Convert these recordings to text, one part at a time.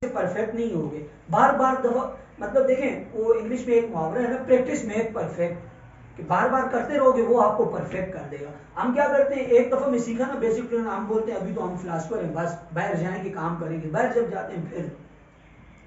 Perfect नहीं होगे, बार बार दफा, मतलब देखें वो इंग्लिश में एक मुहावरा है ना, प्रैक्टिस मेक परफेक्ट, कि बार बार करते रहोगे वो आपको परफेक्ट कर देगा। हम क्या करते हैं, एक दफा में सीखा ना बेसिक ट्रेन, हम बोलते हैं अभी तो हम फिलासफर हैं, बस बाहर जाएंगे काम करेंगे, बाहर जब जाते हैं फिर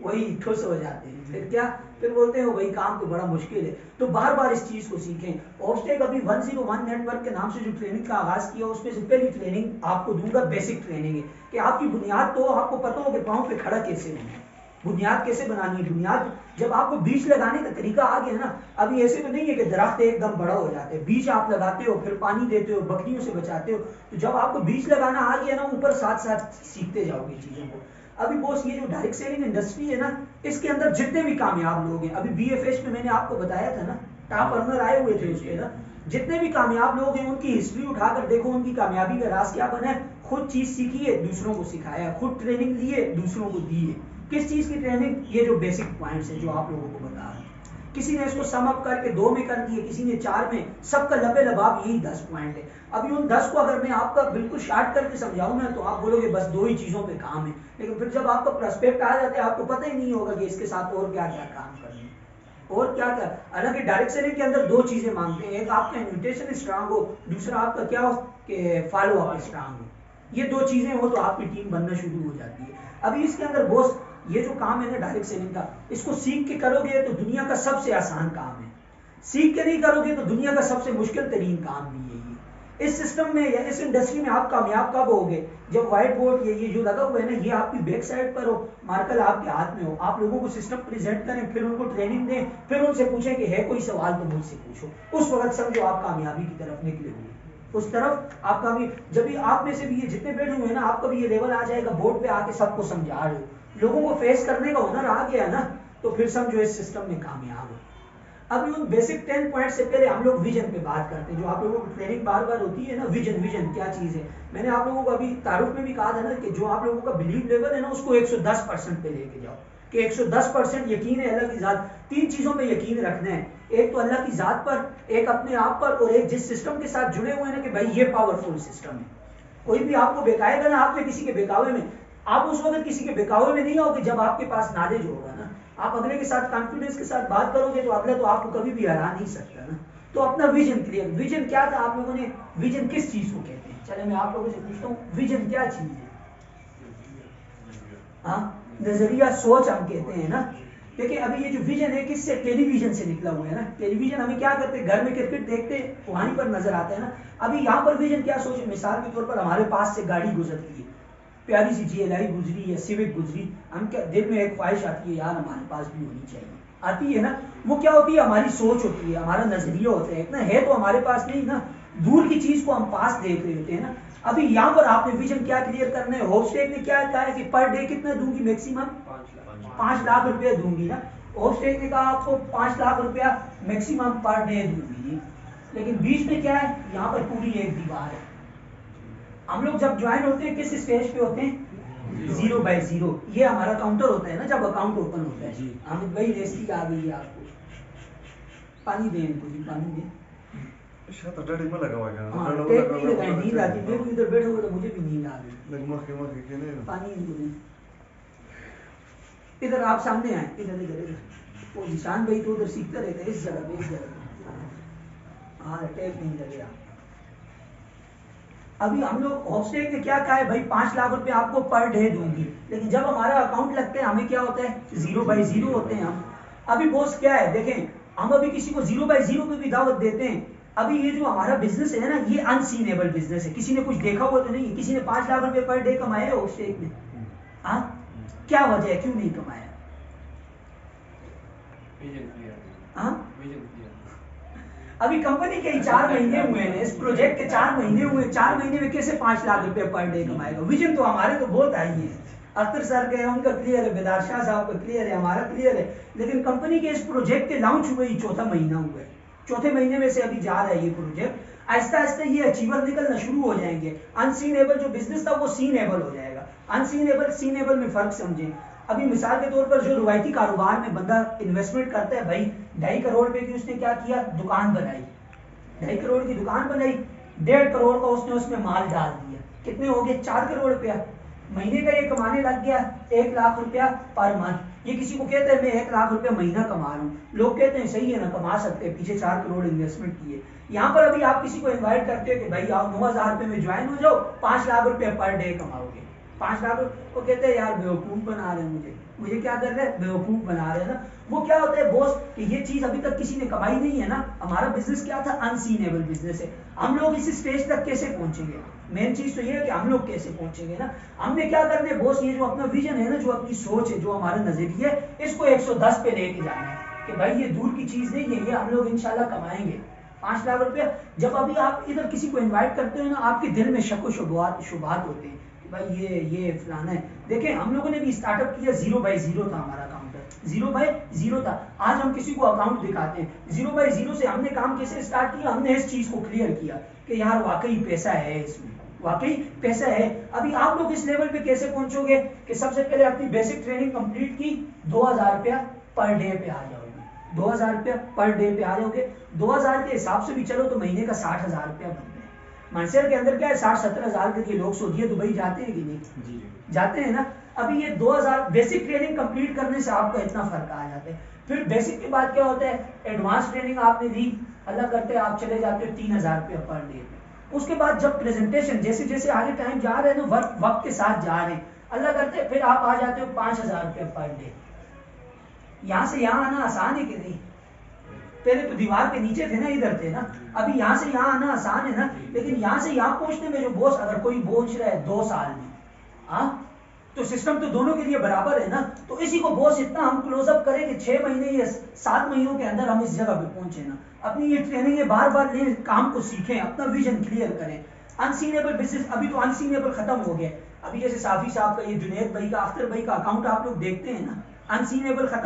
वही ठुस हो जाते हैं, फिर क्या, फिर बोलते हैं वही काम तो बड़ा मुश्किल है। तो बार बार इस चीज को सीखें। ऑब्स्टेक अभी 101 नेटवर्क के नाम से जो ट्रेनिंग का आगाज किया, उसमें से पहली ट्रेनिंग आपको दूंगा बेसिक ट्रेनिंग है, कि आपकी बुनियाद तो आपको पता हो कि पाँव पे खड़ा कैसे होना है, बुनियाद कैसे बनानी है। बुनियाद जब आपको बीज लगाने का तरीका आ गया ना, अभी ऐसे तो नहीं है कि दरख्त एकदम बड़ा हो जाते हैं, बीज आप लगाते हो, फिर पानी देते हो, बकरियों से बचाते हो, तो जब आपको बीज लगाना आ गया ना, ऊपर साथ साथ सीखते जाओगे चीजों को। अभी बॉस ये जो डायरेक्ट सेलिंग इंडस्ट्री है ना, इसके अंदर जितने भी कामयाब लोग हैं, अभी बीएफएस में मैंने आपको बताया था ना, टॉप अर्नर आए हुए थे उसके ना, जितने भी कामयाब लोग हैं उनकी हिस्ट्री उठाकर देखो, उनकी कामयाबी का राज क्या बना है, खुद चीज सीखी है, दूसरों को सिखाया, खुद ट्रेनिंग ली है, दूसरों को दी है। किस चीज की ट्रेनिंग, ये जो बेसिक पॉइंट्स है जो आप लोगों को बता रहे हैं, किसी ने इसको सम अप करके 2 में कर दिए, किसी ने 4 में, सबका लबे लबाब यही 10 पॉइंट है। अभी उन 10 को अगर मैं आपका बिल्कुल शार्ट करके समझाऊं ना, तो आप बोलोगे बस 2 ही चीजों पे काम है, लेकिन फिर जब आपका प्रोस्पेक्ट आ जाता है आपको पता ही नहीं होगा कि इसके साथ और क्या क्या काम करना है और क्या क्या। हालांकि डायरेक्ट सेलिंग के अंदर 2 चीजें मांगते हैं, एक आपका इन्विटेशन स्ट्रांग हो, दूसरा आपका क्या हो कि फॉलो अप स्ट्रांग हो। ये 2 चीजें हो तो आपकी टीम बनना शुरू हो जाती है। अभी इसके अंदर बॉस ये जो काम है ना डायरेक्ट सेलिंग का, इसको सीख के करोगे तो दुनिया का सबसे आसान काम है, सीख के नहीं करोगे तो दुनिया का सबसे मुश्किल तरीन काम भी है ये। इस सिस्टम में या इस इंडस्ट्री में आप कामयाब कब होगे, जब व्हाइट बोर्ड ये जो लगा हुआ है ना, ये आपकी बैक साइड पर हो, मार्कर आपके हाथ में हो, आप लोगों को सिस्टम प्रेजेंट करें, फिर उनको ट्रेनिंग दें, फिर उनसे पूछें कि है कोई सवाल तो मुझसे पूछो, उस वक्त समझो आप कामयाबी की तरफ निकले हुए, उस तरफ आपका भी। जब भी आप में से भी ये जितने बैठे हुए हैं ना, आपका भी ये लेवल आ जाएगा, बोर्ड पे आके सबको समझा रहे हो, लोगों को फेस करने का हुनर आ गया ना, तो फिर समझो इस सिस्टम में कामयाब हो। अभी उन बेसिक 10 पॉइंट से पहले हम लोग विजन पे बात करते हैं, जो आप लोगों को ट्रेनिंग बार बार होती है ना, विजन, विजन क्या चीज है। मैंने आप लोगों को अभी तारुफ में भी कहा था ना, कि जो आप लोगों का बिलीव लेवल है ना, उसको 110% पे लेके जाओ, कि 110% यकीन है अल्लाह की जात। 3 चीजों पे यकीन रखना है, एक तो अल्लाह की जात पर, एक अपने आप पर, और एक जिस सिस्टम के साथ जुड़े हुए हैं ना, कि भाई ये पावरफुल सिस्टम है। कोई भी आपको बेकायदा ना, आपने किसी के बेकावे में, आप उस वक्त किसी के बेकावे में नहीं आओगे जब आपके पास नॉलेज होगा ना, आप अगले के साथ कॉन्फिडेंस के साथ बात करोगे तो अगला तो आपको कभी भी हरा नहीं सकता ना। तो अपना विजन क्लियर, विजन क्या था आप लोगों ने, विजन किस चीज को कहते हैं, चले मैं आप लोगों से पूछता हूँ, विजन क्या चीज है? हाँ, नजरिया, सोच हम कहते हैं ना। देखिए अभी ये जो विजन है किससे, टेलीविजन से निकला हुआ है ना। टेलीविजन हमें क्या करते हैं, घर में क्रिकेट देखते हैं, वहीं पर नजर आता है ना। अभी यहाँ पर विजन क्या सोच, मिसाल के तौर पर हमारे पास से गाड़ी गुजरती है, प्यारी सी GLI गुजरी या सिविक गुजरी, हम क्या दिल में एक ख्वाहिश आती है यार हमारे पास भी होनी चाहिए, आती है ना। वो क्या होती है, हमारी सोच होती है, हमारा नजरिया होता है, इतना है तो हमारे पास नहीं ना, दूर की चीज को हम पास देख रहे होते हैं ना। अभी यहाँ पर आपने विजन क्या क्लियर करना है, होपस्टेक ने क्या कहा है कि पर डे कितना दूंगी, मैक्सिमम 5 लाख रुपया दूंगी ना। होपस्टेक ने कहा आपको 5 लाख रुपया मैक्सिमम पर डे दूंगी, लेकिन बीच में क्या है, यहाँ पर पूरी एक दीवार है। हम लोग जब ज्वाइन होते हैं किस स्टेज पे होते हैं, 0 by 0, ये हमारा काउंटर होता है ना जब अकाउंट ओपन होता है। हामिद भाई रेस्टी आ गई है आपको, पानी दें इनको जी, पानी दें। हाँ, टेप नहीं लगाए, नींद आती, मैं भी इधर बैठा हुआ तो मुझे भी नींद आ गई, पानी इनको दें। इधर आप सामने आए, इधर इधर इधर, वो निशान भाई तो उधर सीखता रहता है, इस जगह पे, इस जगह पे। हाँ, टेप नहीं लगेगा। अभी हम लोग होपस्टेक ने क्या कहा है भाई, 5 लाख रुपए आपको पर डे दूंगी, लेकिन जब हमारा अकाउंट लगता है हमें क्या होता है, 0 by 0 होते हैं हम। अभी बॉस क्या है, देखें हम अभी किसी को 0 by 0 पे भी दावत देते हैं। अभी ये जो हमारा बिजनेस है ना, ये अनसीनेबल बिजनेस है, किसी ने कुछ देखा हुआ तो नहीं है, किसी ने 5 लाख रुपए पर डे कमाए है होपस्टेक में? हाँ, क्या वजह है, क्यों नहीं कमाया? हाँ, अभी कंपनी के 4 महीने हुए हैं, इस प्रोजेक्ट के 4 महीने हुए, 4 महीने में कैसे 5 लाख रुपए पर डे कमाएगा? विजन तो हमारे तो बहुत आई है, अख्तर सर के उनका क्लियर है, बेदार शाह साहब का क्लियर है, हमारा क्लियर है, लेकिन कंपनी के इस प्रोजेक्ट के लॉन्च हुए ही 4था महीना हुआ है, 4थे महीने में से अभी जा रहा है ये प्रोजेक्ट। आहिस्ता आहिस्ता ये अचीवर निकलना शुरू हो जाएंगे, अनसीनेबल जो बिजनेस था वो सीनेबल हो जाएगा। अनसीनेबल सीनेबल में फर्क समझें। अभी मिसाल के तौर पर जो रवायती कारोबार में बंदा इन्वेस्टमेंट करता है, भाई 2.5 करोड़ रुपए की उसने क्या किया, दुकान बनाई, 2.5 करोड़ की दुकान बनाई, 1.5 करोड़ का उसने उसमें माल डाल दिया, कितने हो गए, 4 करोड़ रुपया। مہینے کا یہ کمانے لگ گیا 1 لاکھ روپیہ پر منتھ. یہ کسی کو کہتے ہیں میں 1 لاکھ روپیہ مہینہ کما رہا ہوں, لوگ کہتے ہیں صحیح ہے نا, کما سکتے ہیں, پیچھے 4 کروڑ انویسٹمنٹ کی ہے. یہاں پر ابھی آپ کسی کو انوائٹ کرتے ہو کہ بھائی آؤ 9,000 روپے میں جوائن ہو جاؤ, 5 لاکھ روپے پر ڈے کماؤ گے. 5 لاکھ وہ کہتے ہیں یار بیوقوف بنا رہے ہیں مجھے کیا کر رہے ہیں, بیوقوف بنا رہے ہیں نا. وہ کیا ہوتا ہے بوس کہ یہ چیز ابھی تک کسی نے کمائی نہیں ہے نا. ہمارا بزنس کیا تھا, انسینیبل بزنس ہے. ہم لوگ اس اسٹیج تک کیسے پہنچیں گے, مین چیز تو یہ ہے کہ ہم لوگ کیسے پہنچیں گے نا. ہم نے کیا کرنا ہے بوس, یہ جو اپنا ویژن ہے نا, جو اپنی سوچ ہے, جو ہمارا نظریہ ہے, اس کو 110 پہ لے کے جانا ہے کہ بھائی یہ دور کی چیز نہیں ہے, یہ ہم لوگ انشاءاللہ کمائیں گے 5 لاکھ روپیہ. جب ابھی آپ ادھر کسی کو انوائٹ کرتے ہو نا, آپ کے دل میں شک و شبہات ہوتے ہیں کہ بھائی یہ فلانا ہے. دیکھیں ہم لوگوں نے بھی اسٹارٹ اپ کیا, 0/0 تھا ہمارا اکاؤنٹ, 0/0 تھا. آج ہم کسی کو اکاؤنٹ دکھاتے ہیں 0/0 سے. ہم نے کام کیسے اسٹارٹ کیا, ہم نے اس چیز کو کلیئر کیا کہ یار واقعی پیسہ ہے اس میں, واقعی پیسہ ہے. ابھی آپ لوگ اس لیول پہ کیسے پہنچو گے کہ سب سے پہلے اپنی بیسک ٹریننگ کمپلیٹ کی, 2,000 روپیہ پر ڈے پہ آ جاؤ گے, 2,000 روپیہ پر ڈے پہ آ جاؤ گے. 2,000 کے حساب سے بھی چلو تو مہینے کا 60,000 روپیہ بن گئے. مانسر کے اندر کیا ہے, 60-70 ہزار کے لیے لوگ سعودیہ دبئی جاتے ہیں کہ نہیں, جاتے ہیں نا. ابھی یہ 2,000 بیسک ٹریننگ کمپلیٹ کرنے سے آپ کو اتنا فرق آ جاتا ہے. پھر بیسک کے بعد کیا ہوتا ہے, ایڈوانس ٹریننگ آپ نے دی, اللہ کرتے آپ چلے جاتے ہو 3,000 روپیہ پر ڈے. اس کے بعد جب پریزنٹیشن جیسے جیسے آگے ٹائم جا رہے ہیں نا, وقت کے ساتھ جا رہے ہیں, اللہ کرتے پھر آپ آ جاتے ہو 5,000 روپیہ پر ڈے. یہاں سے یہاں آنا آسان ہے کہ نہیں, پہلے تو دیوار کے نیچے تھے نا, ادھر تھے نا. ابھی یہاں سے یہاں آنا آسان ہے نا, لیکن یہاں سے یہاں پہنچنے میں جو بوس اگر کوئی پہنچ رہا ہے 2 سال میں, ہاں تو سسٹم تو دونوں کے لیے برابر ہے نا. تو اسی کو بوس اتنا ہم کلوز اپ کریں کہ 6 مہینے یا 7 مہینوں کے اندر ہم اس جگہ پہ پہنچے نا. اپنی یہ ٹریننگ بار بار لیں, کام کو سیکھیں, اپنا ویژن کلیئر کریں. انسینیبل بزنس, ابھی تو انسینیبل ختم ہو گیا. ابھی جیسے صافی صاحب کا, یہ جنید بھائی کا, اختر بھائی کا اکاؤنٹ آپ لوگ دیکھتے ہیں نا, انسینیبل ختم